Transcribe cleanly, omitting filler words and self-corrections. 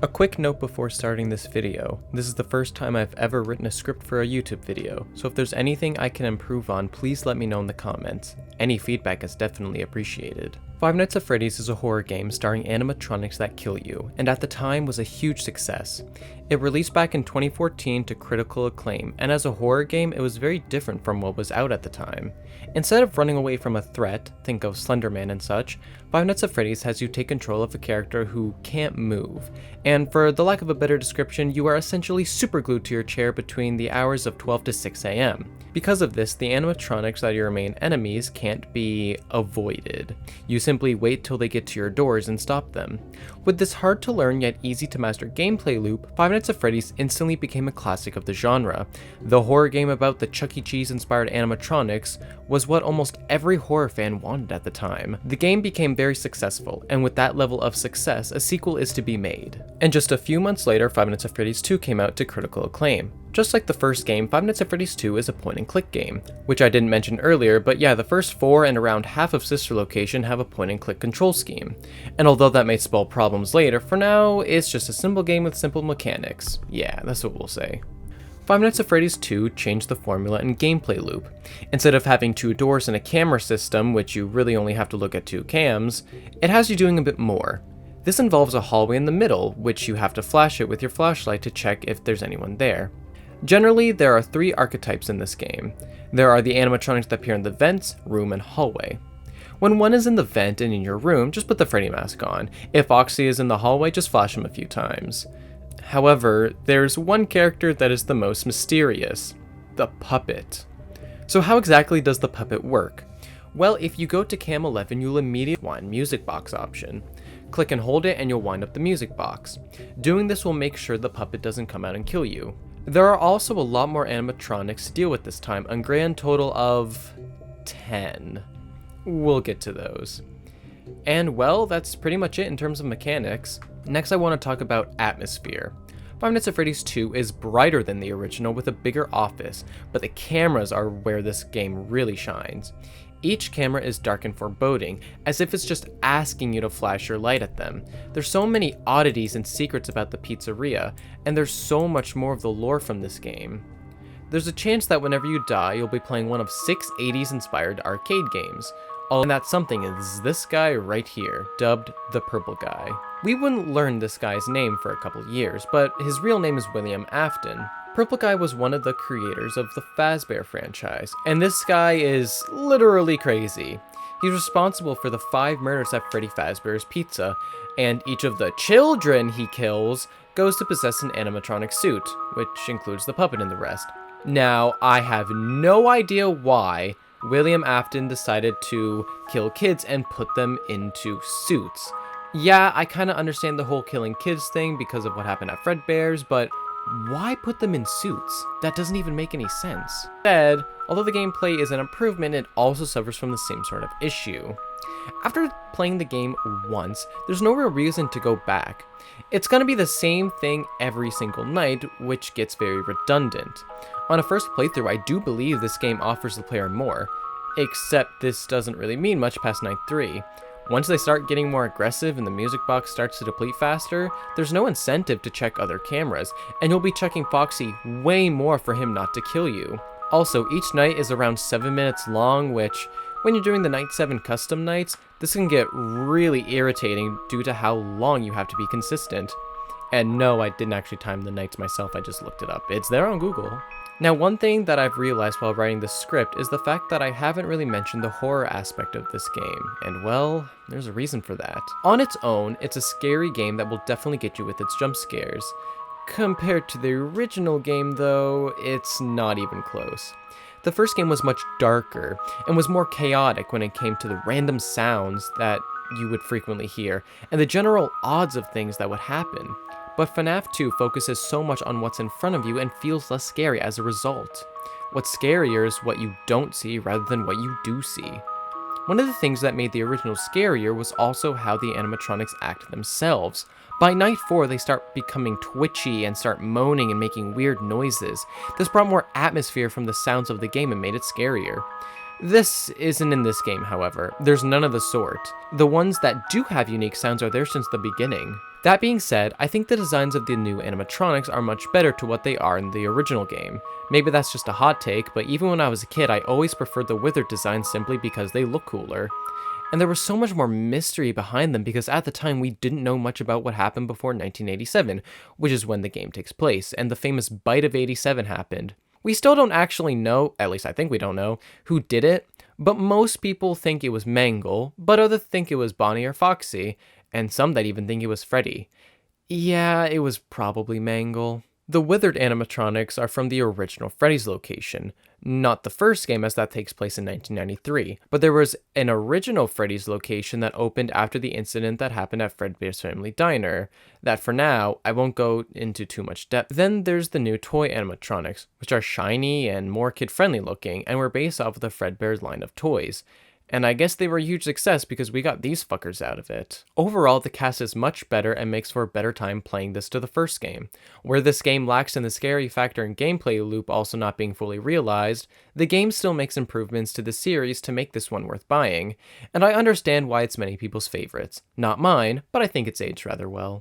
A quick note before starting this video, this is the first time I've ever written a script for a YouTube video, so if there's anything I can improve on, please let me know in the comments. Any feedback is definitely appreciated. Five Nights at Freddy's is a horror game starring animatronics that kill you, and at the time was a huge success. It released back in 2014 to critical acclaim, and as a horror game, it was very different from what was out at the time. Instead of running away from a threat, think of Slenderman and such, Five Nights at Freddy's has you take control of a character who can't move, and for the lack of a better description, you are essentially superglued to your chair between the hours of 12 to 6 AM. Because of this, the animatronics that are your main enemies can't be avoided. You simply wait till they get to your doors and stop them. With this hard to learn yet easy to master gameplay loop, Five Nights at Freddy's instantly became a classic of the genre. The horror game about the Chuck E. Cheese inspired animatronics was what almost every horror fan wanted at the time. The game became very successful, and with that level of success, a sequel is to be made. And just a few months later, Five Nights at Freddy's 2 came out to critical acclaim. Just like the first game, Five Nights at Freddy's 2 is a point-and-click game, which I didn't mention earlier, but yeah, the first 4 and around half of Sister Location have a point-and-click control scheme. And although that may spell problems later, for now, it's just a simple game with simple mechanics. Yeah, that's what we'll say. Five Nights at Freddy's 2 changed the formula and gameplay loop. Instead of having 2 doors and a camera system, which you really only have to look at 2 cams, it has you doing a bit more. This involves a hallway in the middle, which you have to flash it with your flashlight to check if there's anyone there. Generally, there are 3 archetypes in this game. There are the animatronics that appear in the vents, room, and hallway. When one is in the vent and in your room, just put the Freddy mask on. If Oxy is in the hallway, just flash him a few times. However, there's one character that is the most mysterious: the puppet. So how exactly does the puppet work? Well, if you go to cam 11, you'll immediately find music box option. Click and hold it and you'll wind up the music box. Doing this will make sure the puppet doesn't come out and kill you. There are also a lot more animatronics to deal with this time, a grand total of 10. We'll get to those. And well, that's pretty much it in terms of mechanics. Next I want to talk about atmosphere. Five Nights at Freddy's 2 is brighter than the original with a bigger office, but the cameras are where this game really shines. Each camera is dark and foreboding, as if it's just asking you to flash your light at them. There's so many oddities and secrets about the pizzeria, and there's so much more of the lore from this game. There's a chance that whenever you die, you'll be playing one of 6 80s inspired arcade games. Oh, and that something is this guy right here, dubbed the Purple Guy. We wouldn't learn this guy's name for a couple years, but his real name is William Afton. Purple Guy was one of the creators of the Fazbear franchise, and this guy is literally crazy. He's responsible for the 5 murders at Freddy Fazbear's Pizza, and each of the children he kills goes to possess an animatronic suit, which includes the puppet and the rest. Now, I have no idea why William Afton decided to kill kids and put them into suits. Yeah, I kinda understand the whole killing kids thing because of what happened at Fredbear's, but why put them in suits? That doesn't even make any sense. Instead, although the gameplay is an improvement, it also suffers from the same sort of issue. After playing the game once, there's no real reason to go back. It's gonna be the same thing every single night, which gets very redundant. On a first playthrough, I do believe this game offers the player more, except this doesn't really mean much past night 3. Once they start getting more aggressive and the music box starts to deplete faster, there's no incentive to check other cameras, and you'll be checking Foxy way more for him not to kill you. Also, each night is around 7 minutes long, which, when you're doing the Night 7 custom nights, this can get really irritating due to how long you have to be consistent. And no, I didn't actually time the nights myself, I just looked it up. It's there on Google. Now, one thing that I've realized while writing this script is the fact that I haven't really mentioned the horror aspect of this game, and well, there's a reason for that. On its own, it's a scary game that will definitely get you with its jump scares. Compared to the original game though, it's not even close. The first game was much darker, and was more chaotic when it came to the random sounds that you would frequently hear, and the general odds of things that would happen. But FNAF 2 focuses so much on what's in front of you and feels less scary as a result. What's scarier is what you don't see rather than what you do see. One of the things that made the original scarier was also how the animatronics act themselves. By night 4, they start becoming twitchy and start moaning and making weird noises. This brought more atmosphere from the sounds of the game and made it scarier. This isn't in this game, however. There's none of the sort. The ones that do have unique sounds are there since the beginning. That being said, I think the designs of the new animatronics are much better to what they are in the original game. Maybe that's just a hot take, but even when I was a kid I always preferred the withered design simply because they look cooler. And there was so much more mystery behind them because at the time we didn't know much about what happened before 1987, which is when the game takes place, and the famous bite of 87 happened. We still don't actually know, at least I think we don't know, who did it, but most people think it was Mangle, but others think it was Bonnie or Foxy, and some that even think it was Freddy. Yeah, it was probably Mangle. The withered animatronics are from the original Freddy's location, not the first game as that takes place in 1993, but there was an original Freddy's location that opened after the incident that happened at Fredbear's Family Diner, that for now, I won't go into too much depth. Then there's the new toy animatronics, which are shiny and more kid-friendly looking, and were based off of the Fredbear's line of toys. And I guess they were a huge success because we got these fuckers out of it. Overall, the cast is much better and makes for a better time playing this to the first game. Where this game lacks in the scary factor and gameplay loop also not being fully realized, the game still makes improvements to the series to make this one worth buying, and I understand why it's many people's favorites. Not mine, but I think it's aged rather well.